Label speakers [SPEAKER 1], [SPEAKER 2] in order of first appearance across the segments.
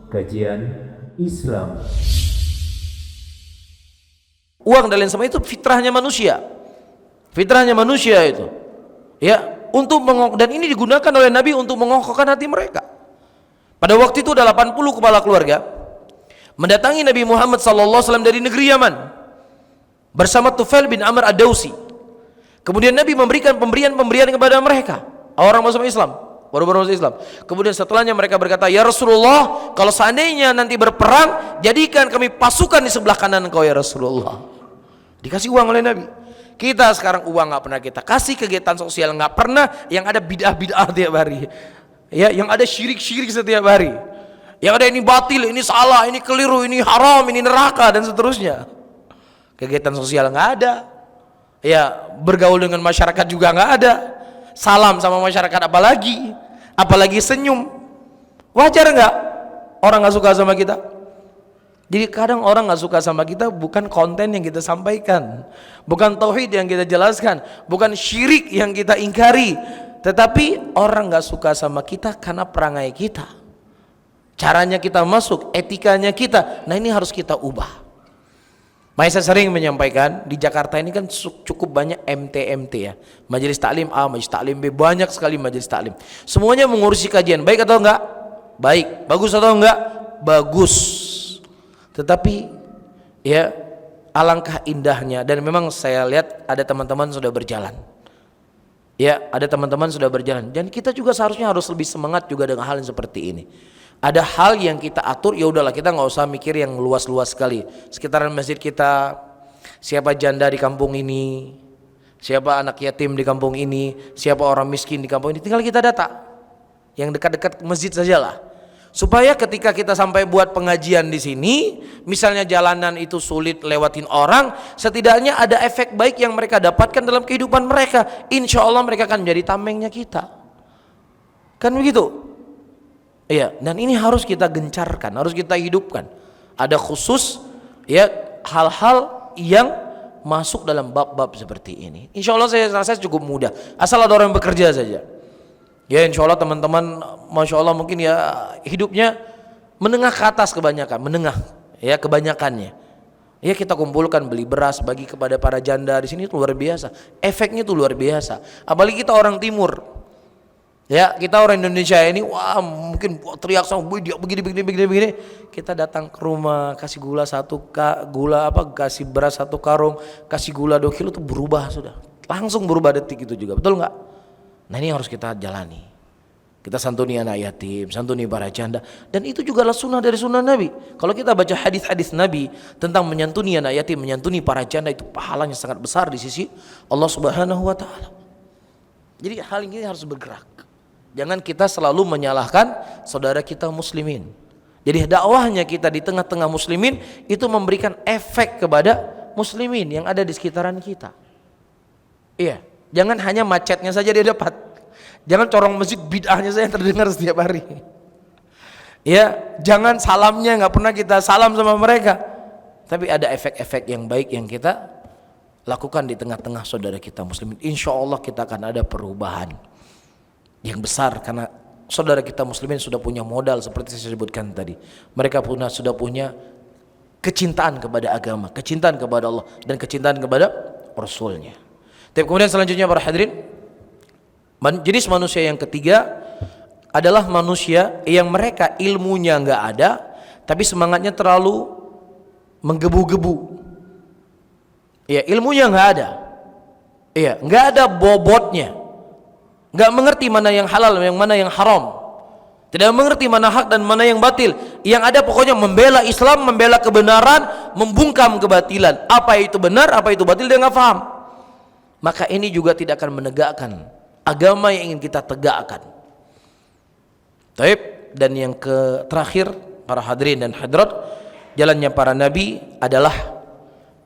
[SPEAKER 1] Kajian Islam.
[SPEAKER 2] Uang dan lain sebagainya itu fitrahnya manusia. Fitrahnya manusia itu. Ya, dan ini digunakan oleh Nabi untuk mengokohkan hati mereka. Pada waktu itu ada 80 kepala keluarga mendatangi Nabi Muhammad SAW dari negeri Yaman bersama Tufail bin Amr ad-Dawsi. Kemudian Nabi memberikan pemberian kepada mereka, orang masuk Islam, baru-baru masuk Islam. Kemudian setelahnya mereka berkata, "Ya Rasulullah, kalau seandainya nanti berperang, jadikan kami pasukan di sebelah kanan Engkau ya Rasulullah." Dikasih uang oleh Nabi. Kita sekarang uang nggak pernah kita kasih, kegiatan sosial nggak pernah, yang ada bid'ah tiap hari. Ya, yang ada syirik setiap hari. Yang ada ini batil, ini salah, ini keliru, ini haram, ini neraka dan seterusnya. Kegiatan sosial nggak ada. Ya, bergaul dengan masyarakat juga nggak ada. Salam sama masyarakat apalagi senyum. Wajar nggak orang nggak suka sama kita? Jadi kadang orang nggak suka sama kita bukan konten yang kita sampaikan, bukan tauhid yang kita jelaskan, bukan syirik yang kita ingkari, tetapi orang nggak suka sama kita karena perangai kita, caranya kita masuk, etikanya kita. Nah, ini harus kita ubah. Makanya saya sering menyampaikan di Jakarta ini kan cukup banyak MT ya, majelis taklim A, majelis taklim B, banyak sekali majelis taklim. Semuanya mengurusi kajian, baik atau enggak? Baik. Bagus atau enggak? Bagus. Tetapi ya, alangkah indahnya, dan memang saya lihat ada teman-teman sudah berjalan. Ya, ada teman-teman sudah berjalan, dan kita juga seharusnya harus lebih semangat juga dengan hal yang seperti ini. Ada hal yang kita atur, ya udahlah, kita nggak usah mikir yang luas-luas sekali. Sekitaran masjid kita, siapa janda di kampung ini, siapa anak yatim di kampung ini, siapa orang miskin di kampung ini, tinggal kita data yang dekat-dekat masjid sajalah. Supaya ketika kita sampai buat pengajian di sini, misalnya jalanan itu sulit lewatin orang, setidaknya ada efek baik yang mereka dapatkan dalam kehidupan mereka. Insya Allah mereka akan menjadi tamengnya kita. Kan begitu? Iya, dan ini harus kita gencarkan, harus kita hidupkan. Ada khusus ya hal-hal yang masuk dalam bab-bab seperti ini. Insya Allah saya rasa cukup mudah, asal ada orang yang bekerja saja. Ya, insya Allah teman-teman, masya Allah mungkin ya hidupnya menengah ke atas kebanyakan, menengah ya kebanyakannya. Ya, kita kumpulkan, beli beras, bagi kepada para janda di sini, itu luar biasa. Efeknya itu luar biasa. Apalagi kita orang timur. Ya, kita orang Indonesia ini, wah mungkin teriak sama dia begini. Kita datang ke rumah, kasih gula kasih beras 1 karung, kasih gula 2 kilo, itu berubah sudah. Langsung berubah detik itu juga, betul nggak? Nah, ini harus kita jalani. Kita santuni anak yatim, santuni para janda, dan itu juga adalah sunnah dari sunnah Nabi. Kalau kita baca hadis-hadis Nabi tentang menyantuni anak yatim, menyantuni para janda, itu pahalanya sangat besar di sisi Allah Subhanahu wa taala. Jadi hal ini harus bergerak. Jangan kita selalu menyalahkan saudara kita muslimin. Jadi dakwahnya kita di tengah-tengah muslimin itu memberikan efek kepada muslimin yang ada di sekitaran kita. Iya, jangan hanya macetnya saja dia dapat. Jangan corong masjid bid'ahnya saja yang terdengar setiap hari. Ya, jangan salamnya nggak pernah kita salam sama mereka. Tapi ada efek-efek yang baik yang kita lakukan di tengah-tengah saudara kita muslimin. Insya Allah kita akan ada perubahan yang besar, karena saudara kita muslimin sudah punya modal seperti saya sebutkan tadi. Mereka sudah punya kecintaan kepada agama, kecintaan kepada Allah, dan kecintaan kepada Rasulnya. Tapi kemudian selanjutnya para hadirin, jenis manusia yang ketiga adalah manusia yang mereka ilmunya nggak ada, tapi semangatnya terlalu menggebu-gebu. Ya, ilmunya nggak ada. Iya, nggak ada bobotnya. Nggak mengerti mana yang halal, yang mana yang haram. Tidak mengerti mana hak dan mana yang batil. Yang ada pokoknya membela Islam, membela kebenaran, membungkam kebatilan. Apa itu benar, apa itu batil, dia nggak paham. Maka ini juga tidak akan menegakkan agama yang ingin kita tegakkan. Taib. Dan yang terakhir para hadirin dan hadirat, jalannya para nabi adalah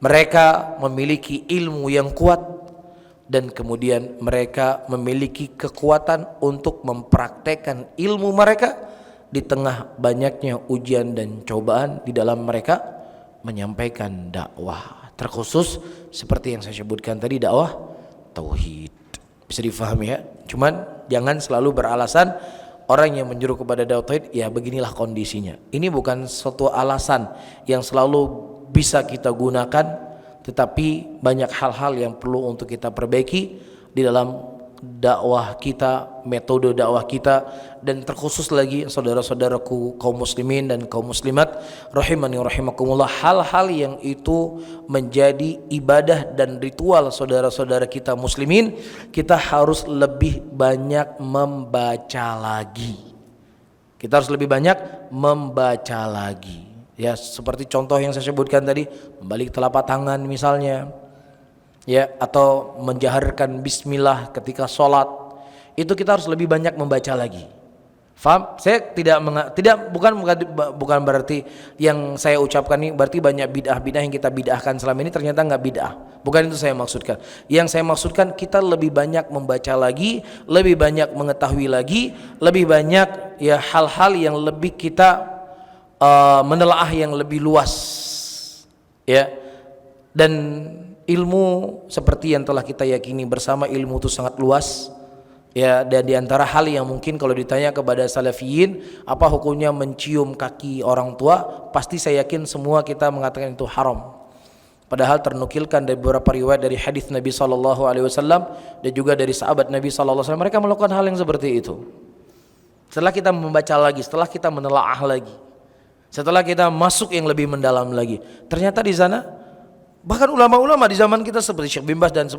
[SPEAKER 2] mereka memiliki ilmu yang kuat, dan kemudian mereka memiliki kekuatan untuk mempraktekkan ilmu mereka di tengah banyaknya ujian dan cobaan di dalam mereka menyampaikan dakwah. Terkhusus seperti yang saya sebutkan tadi, dakwah tauhid. Bisa difahami ya. Cuman jangan selalu beralasan orang yang menyuruh kepada dakwah tauhid, ya beginilah kondisinya. Ini bukan suatu alasan yang selalu bisa kita gunakan, tetapi banyak hal-hal yang perlu untuk kita perbaiki di dalam dakwah kita, metode dakwah kita, dan terkhusus lagi saudara-saudaraku kaum muslimin dan kaum muslimat rahimani rahimakumullah, hal-hal yang itu menjadi ibadah dan ritual saudara-saudara kita muslimin, kita harus lebih banyak membaca lagi. Kita harus lebih banyak membaca lagi. Ya, seperti contoh yang saya sebutkan tadi, membalik telapak tangan misalnya, ya, atau menjaharkan bismillah ketika sholat, itu kita harus lebih banyak membaca lagi. Faham? Saya bukan berarti yang saya ucapkan ini berarti banyak bid'ah yang kita bid'ahkan selama ini ternyata nggak bid'ah. Bukan itu saya maksudkan. Yang saya maksudkan kita lebih banyak membaca lagi, lebih banyak mengetahui lagi, lebih banyak ya hal-hal yang lebih kita menelaah yang lebih luas, ya. Dan ilmu seperti yang telah kita yakini bersama, ilmu itu sangat luas, ya. Dan diantara hal yang mungkin kalau ditanya kepada salafiyin apa hukumnya mencium kaki orang tua, pasti saya yakin semua kita mengatakan itu haram. Padahal ternukilkan dari beberapa riwayat dari hadis Nabi SAW dan juga dari sahabat Nabi SAW, mereka melakukan hal yang seperti itu. Setelah kita membaca lagi, setelah kita menelaah lagi, setelah kita masuk yang lebih mendalam lagi, ternyata di sana bahkan ulama-ulama di zaman kita seperti Syekh bin Baz dan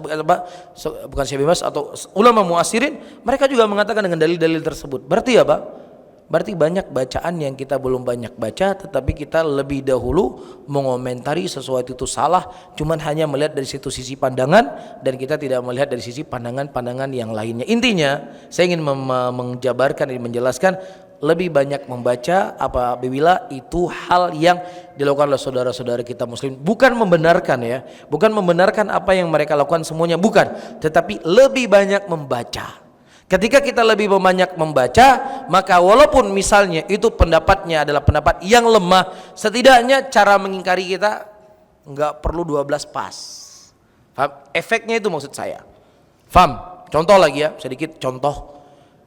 [SPEAKER 2] bukan Syekh bin Baz atau ulama muasirin, mereka juga mengatakan dengan dalil-dalil tersebut. Berarti apa? Berarti banyak bacaan yang kita belum banyak baca, tetapi kita lebih dahulu mengomentari sesuatu itu salah, cuman hanya melihat dari situ sisi pandangan dan kita tidak melihat dari sisi pandangan-pandangan yang lainnya. Intinya saya ingin menjabarkan dan menjelaskan, lebih banyak membaca apabila itu hal yang dilakukan oleh saudara-saudara kita muslim, bukan membenarkan, ya, bukan membenarkan apa yang mereka lakukan semuanya, bukan, tetapi lebih banyak membaca. Ketika kita lebih banyak membaca, maka walaupun misalnya itu pendapatnya adalah pendapat yang lemah, setidaknya cara mengingkari kita nggak perlu 12 pas. Faham? Efeknya itu maksud saya. Faham? Contoh lagi ya, sedikit contoh.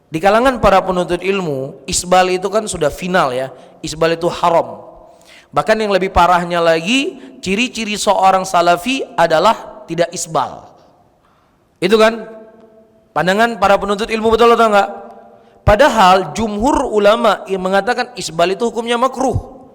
[SPEAKER 2] Di kalangan para penuntut ilmu, isbal itu kan sudah final, ya. Isbal itu haram. Bahkan yang lebih parahnya lagi, ciri-ciri seorang salafi adalah tidak isbal. Itu kan pandangan para penuntut ilmu, betul atau enggak? Padahal jumhur ulama yang mengatakan isbal itu hukumnya makruh.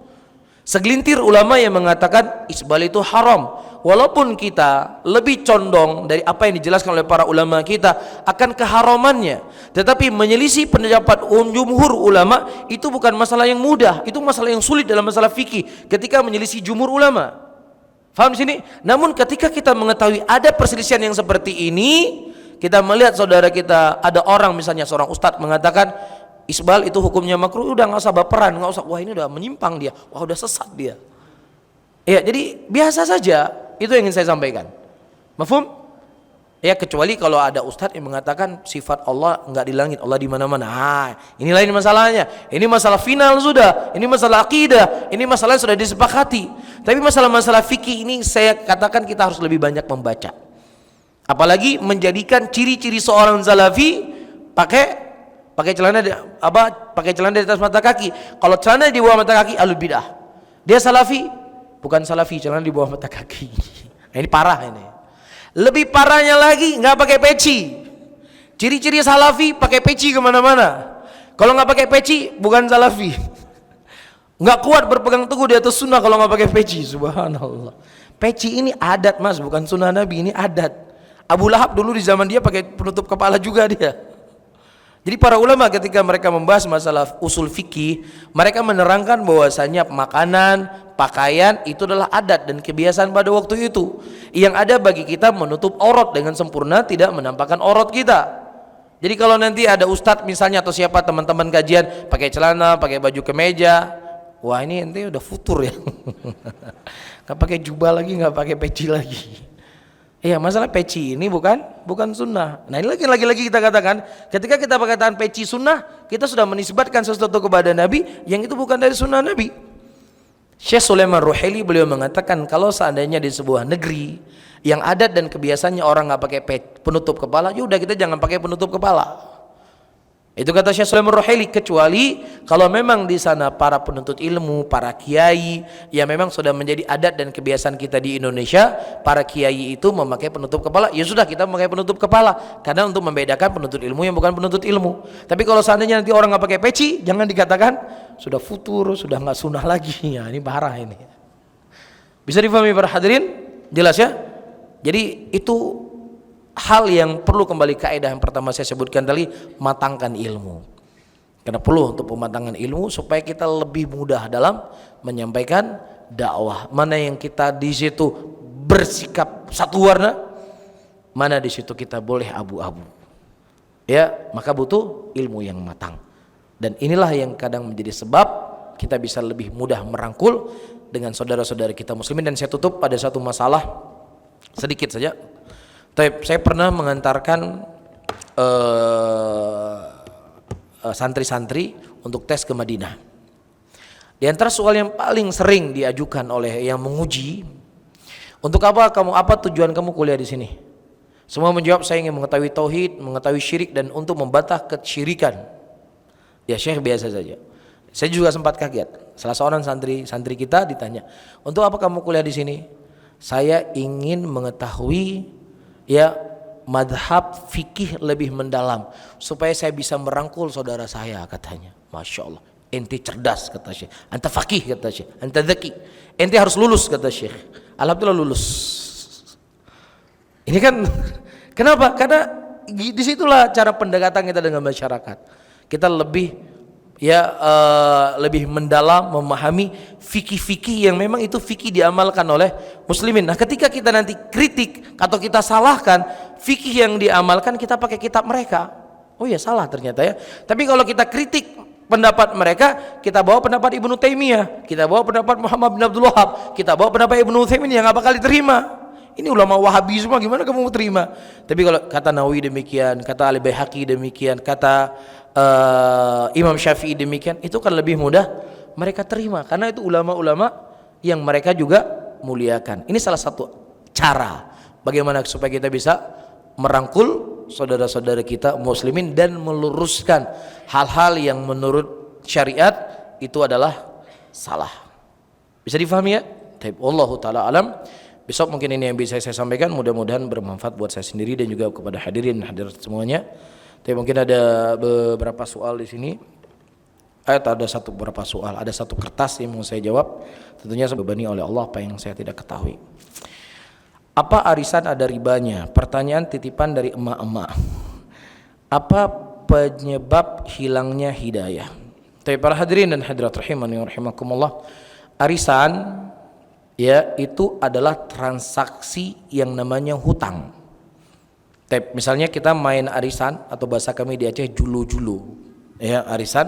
[SPEAKER 2] Segelintir ulama yang mengatakan isbal itu haram. Walaupun kita lebih condong dari apa yang dijelaskan oleh para ulama kita akan keharamannya, tetapi menyelisih pendapat jumhur ulama itu bukan masalah yang mudah, itu masalah yang sulit dalam masalah fikih ketika menyelisih jumhur ulama. Faham di sini? Namun ketika kita mengetahui ada perselisihan yang seperti ini, kita melihat saudara kita, ada orang misalnya seorang ustadz mengatakan isbal itu hukumnya makruh, udah nggak usah baperan, nggak usah, wah ini udah menyimpang dia, wah udah sesat dia. Ya, jadi biasa saja, itu yang ingin saya sampaikan. Mafhum? Ya, kecuali kalau ada ustadz yang mengatakan sifat Allah nggak di langit, Allah di mana-mana. Ini lain masalahnya. Ini masalah final sudah, ini masalah akidah, ini masalah sudah disepakati. Tapi masalah-masalah fikih ini saya katakan kita harus lebih banyak membaca. Apalagi menjadikan ciri-ciri seorang salafi pakai celana pakai celana di atas mata kaki. Kalau celana di bawah mata kaki ahlul bidah. Dia salafi, bukan salafi, celana di bawah mata kaki. Nah, ini parah ini. Lebih parahnya lagi nggak pakai peci. Ciri-ciri salafi pakai peci kemana-mana. Kalau nggak pakai peci bukan salafi. Nggak kuat berpegang teguh di atas sunnah kalau nggak pakai peci. Subhanallah. Peci ini adat mas, bukan sunnah Nabi, ini adat. Abu Lahab dulu di zaman dia pakai penutup kepala juga dia. Jadi para ulama ketika mereka membahas masalah usul fikih, mereka menerangkan bahwasanya makanan, pakaian itu adalah adat dan kebiasaan pada waktu itu. Yang ada bagi kita menutup aurat dengan sempurna, tidak menampakkan aurat kita. Jadi kalau nanti ada ustadz misalnya atau siapa teman-teman kajian pakai celana, pakai baju kemeja, wah ini ente udah futur ya. Nggak pakai jubah lagi, nggak pakai peci lagi. Iya, masalah peci ini bukan sunnah. Nah, ini lagi kita katakan, ketika kita berkataan peci sunnah, kita sudah menisbatkan sesuatu kepada Nabi yang itu bukan dari sunnah Nabi. Syekh Sulaiman Ruhaili beliau mengatakan kalau seandainya di sebuah negeri yang adat dan kebiasaannya orang nggak pakai penutup kepala, ya udah kita jangan pakai penutup kepala. Itu kata Syekh Sulaiman Ruhaili, kecuali kalau memang di sana para penuntut ilmu, para kiai, ya memang sudah menjadi adat dan kebiasaan kita di Indonesia, para kiai itu memakai penutup kepala, ya sudah kita memakai penutup kepala, karena untuk membedakan penuntut ilmu yang bukan penuntut ilmu. Tapi kalau seandainya nanti orang nggak pakai peci, jangan dikatakan sudah futur, sudah nggak sunnah lagi. Ya, ini parah ini. Bisa difahami para hadirin? Jelas ya? Jadi itu hal yang perlu kembali kaidah yang pertama saya sebutkan tadi, matangkan ilmu. Karena perlu untuk pematangan ilmu supaya kita lebih mudah dalam menyampaikan dakwah. Mana yang kita di situ bersikap satu warna, mana di situ kita boleh abu-abu. Ya, maka butuh ilmu yang matang. Dan inilah yang kadang menjadi sebab kita bisa lebih mudah merangkul dengan saudara-saudara kita muslimin. Dan saya tutup pada satu masalah sedikit saja. Saya pernah mengantarkan santri-santri untuk tes ke Madinah. Di antara soal yang paling sering diajukan oleh yang menguji, untuk apa tujuan kamu kuliah di sini? Semua menjawab, saya ingin mengetahui tauhid, mengetahui syirik, dan untuk membantah kesyirikan. Ya Syekh, biasa saja. Saya juga sempat kaget. Salah seorang santri kita ditanya, untuk apa kamu kuliah di sini? Saya ingin mengetahui ya madhab fikih lebih mendalam supaya saya bisa merangkul saudara saya, katanya. Masya Allah, ente cerdas, kata Syekh. Anta fakih, kata Syekh. Anta dzaki, ente harus lulus, kata Syekh. Alhamdulillah lulus. Ini kan kenapa? Karena disitulah cara pendekatan kita dengan masyarakat. Kita lebih lebih mendalam memahami fikih-fikih yang memang itu fikih diamalkan oleh muslimin. Nah, ketika kita nanti kritik atau kita salahkan fikih yang diamalkan, kita pakai kitab mereka. Oh ya, salah ternyata ya. Tapi kalau kita kritik pendapat mereka, kita bawa pendapat Ibnu Taimiyah, kita bawa pendapat Muhammad bin Abdul Wahab, kita bawa pendapat Ibnu Utsaimin, yang nggak bakal diterima. Ini ulama Wahabi semua, gimana kamu mau terima? Tapi kalau kata Nawawi demikian, kata Al-Baihaqi demikian, kata Imam Syafi'i demikian, itu kan lebih mudah mereka terima, karena itu ulama-ulama yang mereka juga muliakan. Ini salah satu cara bagaimana supaya kita bisa merangkul saudara-saudara kita muslimin dan meluruskan hal-hal yang menurut syariat itu adalah salah. Bisa difahami ya? Wallahu taala alam. Besok mungkin ini yang bisa saya sampaikan, mudah-mudahan bermanfaat buat saya sendiri dan juga kepada hadirin hadirat semuanya. Tapi mungkin ada beberapa soal di sini. Ada beberapa soal, ada satu kertas yang mau saya jawab. Tentunya saya bebani oleh Allah apa yang saya tidak ketahui. Apa arisan ada ribanya? Pertanyaan titipan dari emak-emak. Apa penyebab hilangnya hidayah? Tapi para hadirin dan hadirat rahimani wa rahimakumullah, arisan ya itu adalah transaksi yang namanya hutang. Misalnya kita main arisan atau bahasa kami di Aceh julu-julu, ya arisan.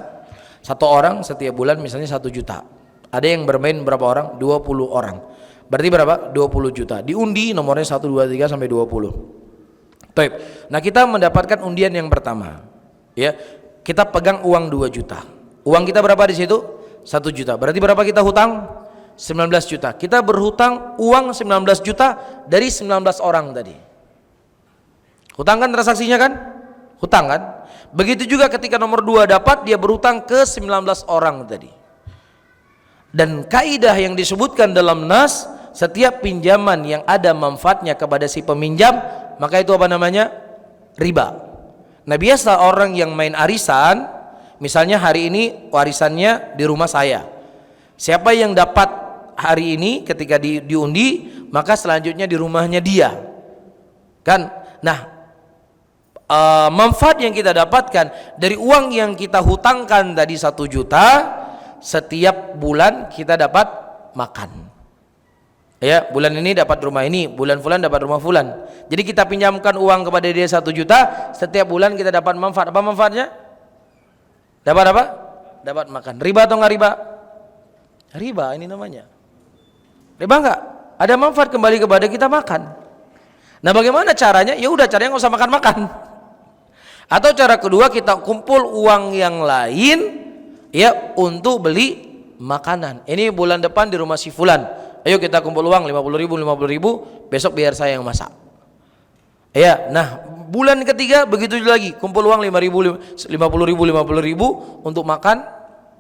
[SPEAKER 2] Satu orang setiap bulan misalnya 1 juta. Ada yang bermain berapa orang? 20 orang. Berarti berapa? 20 juta. Diundi nomornya 1, 2, 3 sampai 20. Nah, kita mendapatkan undian yang pertama. Ya, kita pegang uang 2 juta. Uang kita berapa di situ? 1 juta. Berarti berapa kita hutang? 19 juta. Kita berhutang uang 19 juta dari 19 orang tadi. Hutang kan transaksinya kan? Hutang kan? Begitu juga ketika nomor 2 dapat, dia berhutang ke 19 orang tadi. Dan kaidah yang disebutkan dalam nas, setiap pinjaman yang ada manfaatnya kepada si peminjam, maka itu apa namanya? Riba. Nah, biasa orang yang main arisan, misalnya hari ini warisannya di rumah saya. Siapa yang dapat hari ini ketika diundi, maka selanjutnya di rumahnya dia. Kan? Nah, manfaat yang kita dapatkan dari uang yang kita hutangkan tadi 1 juta, setiap bulan kita dapat makan. Ya, bulan ini dapat rumah ini, bulan fulan dapat rumah fulan. Jadi kita pinjamkan uang kepada dia 1 juta, setiap bulan kita dapat manfaat. Apa manfaatnya? Dapat apa? Dapat makan. Riba atau enggak riba? Riba ini namanya. Riba enggak? Ada manfaat kembali kepada kita makan. Nah, bagaimana caranya? Ya udah, caranya nggak usah makan-makan. Atau cara kedua, kita kumpul uang yang lain ya untuk beli makanan. Ini bulan depan di rumah si fulan. Ayo kita kumpul uang 50.000, besok biar saya yang masak. Ya, nah bulan ketiga begitu lagi, kumpul uang 5.000, 50.000 untuk makan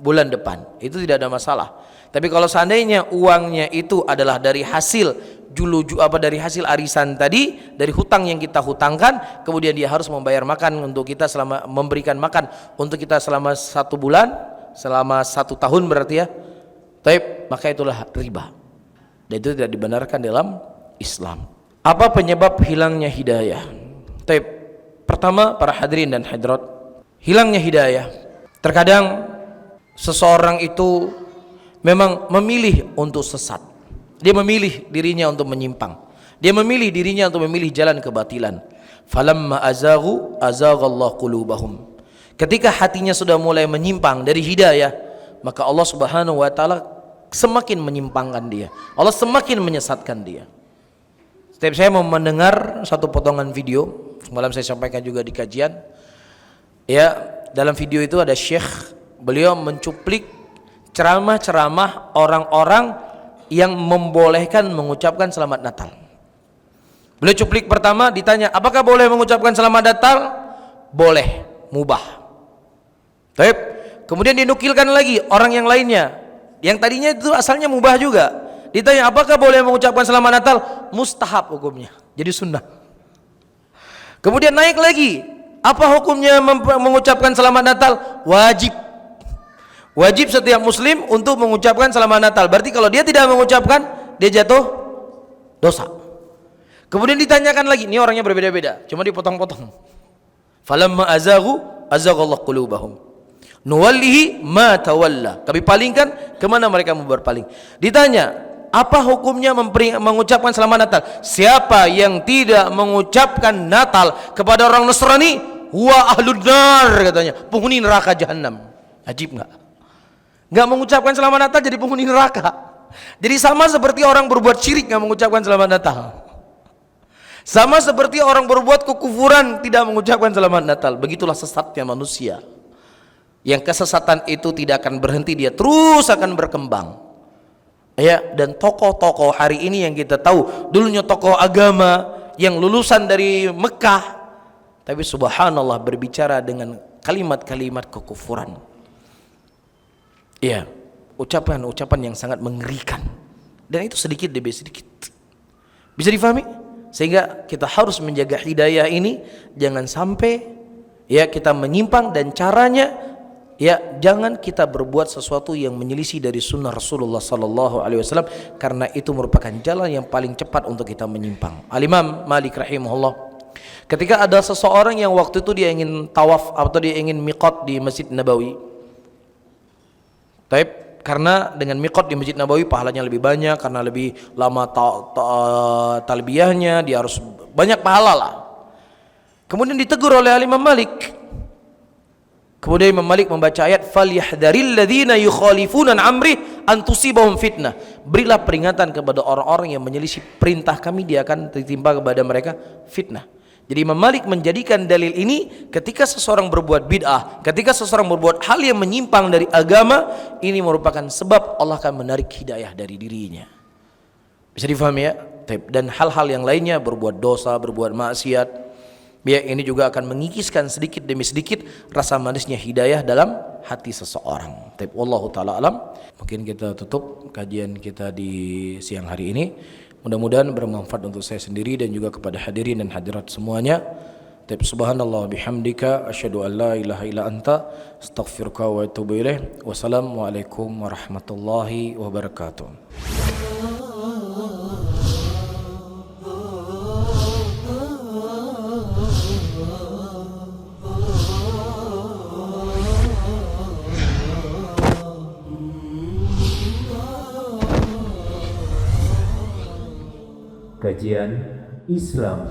[SPEAKER 2] bulan depan. Itu tidak ada masalah. Tapi kalau seandainya uangnya itu adalah dari hasil dari hasil arisan tadi, dari hutang yang kita hutangkan, kemudian dia harus membayar makan untuk kita memberikan makan untuk kita selama 1 bulan, selama 1 tahun berarti ya. Taib, maka itulah riba. Dan itu tidak dibenarkan dalam Islam. Apa penyebab hilangnya hidayah? Taib. Pertama, para hadirin dan hadirat, hilangnya hidayah. Terkadang seseorang itu memang memilih untuk sesat. Dia memilih dirinya untuk menyimpang. Dia memilih dirinya untuk memilih jalan kebatilan. Falamma azaghu azaghallahu qulubahum. Ketika hatinya sudah mulai menyimpang dari hidayah, maka Allah Subhanahu wa taala semakin menyimpangkan dia. Allah semakin menyesatkan dia. Setiap saya mau mendengar satu potongan video, semalam saya sampaikan juga di kajian. Ya, dalam video itu ada syekh, beliau mencuplik ceramah-ceramah orang-orang yang membolehkan mengucapkan selamat Natal. Beliau cuplik pertama, ditanya, apakah boleh mengucapkan selamat Natal? Boleh, mubah. Baik. Kemudian dinukilkan lagi orang yang lainnya, yang tadinya itu asalnya mubah juga. Ditanya, apakah boleh mengucapkan selamat Natal? Mustahab hukumnya, jadi sunnah. Kemudian naik lagi, apa hukumnya mengucapkan selamat Natal? Wajib. Wajib setiap muslim untuk mengucapkan selamat Natal. Berarti kalau dia tidak mengucapkan, dia jatuh dosa. Kemudian ditanyakan lagi, ini orangnya berbeda-beda, cuma dipotong-potong. Falamma azaghu azaghallahu qulubahum. Nuwallihi ma tawalla. Kami palingkan kemana mereka mau berpaling. Ditanya, apa hukumnya mengucapkan selamat Natal? Siapa yang tidak mengucapkan Natal kepada orang Nasrani, huwa ahlun nar, katanya, penghuni neraka jahanam. Ajib enggak? Enggak mengucapkan selamat Natal jadi penghuni neraka. Jadi sama seperti orang berbuat syirik enggak mengucapkan selamat Natal. Sama seperti orang berbuat kekufuran tidak mengucapkan selamat Natal. Begitulah sesatnya manusia. Yang kesesatan itu tidak akan berhenti, dia terus akan berkembang. Ya, dan tokoh-tokoh hari ini yang kita tahu dulunya tokoh agama yang lulusan dari Mekah, tapi subhanallah berbicara dengan kalimat-kalimat kekufuran. Ya, ucapan-ucapan yang sangat mengerikan. Dan itu sedikit demi sedikit. Bisa difahami? Sehingga kita harus menjaga hidayah ini, jangan sampai ya kita menyimpang, dan caranya ya jangan kita berbuat sesuatu yang menyelisih dari sunnah Rasulullah sallallahu alaihi wasallam, karena itu merupakan jalan yang paling cepat untuk kita menyimpang. Al-Imam Malik rahimahullah, ketika ada seseorang yang waktu itu dia ingin tawaf atau dia ingin miqat di Masjid Nabawi. Taib, karena dengan miqat di Masjid Nabawi pahalanya lebih banyak, karena lebih lama talbiyahnya, dia harus banyak pahala lah. Kemudian ditegur oleh Imam Malik. Kemudian Imam Malik membaca ayat falyahdharil ladzina yukhalifuna an amri an tusibahum fitnah. Berilah peringatan kepada orang-orang yang menyelisih perintah kami, dia akan ditimpa kepada mereka fitnah. Jadi Imam Malik menjadikan dalil ini ketika seseorang berbuat bid'ah, ketika seseorang berbuat hal yang menyimpang dari agama, ini merupakan sebab Allah akan menarik hidayah dari dirinya. Bisa difahami ya? Dan hal-hal yang lainnya, berbuat dosa, berbuat maksiat, ya, ini juga akan mengikiskan sedikit demi sedikit rasa manisnya hidayah dalam hati seseorang. Wallahu ta'ala alam. Mungkin kita tutup kajian kita di siang hari ini. Mudah-mudahan bermanfaat untuk saya sendiri dan juga kepada hadirin dan hadirat semuanya. Subhanallah bihamdika asyhadu an la ilaha illa anta astaghfiruka wa atubu ilaih. Wassalamualaikum warahmatullahi wabarakatuh.
[SPEAKER 1] Kajian Islam.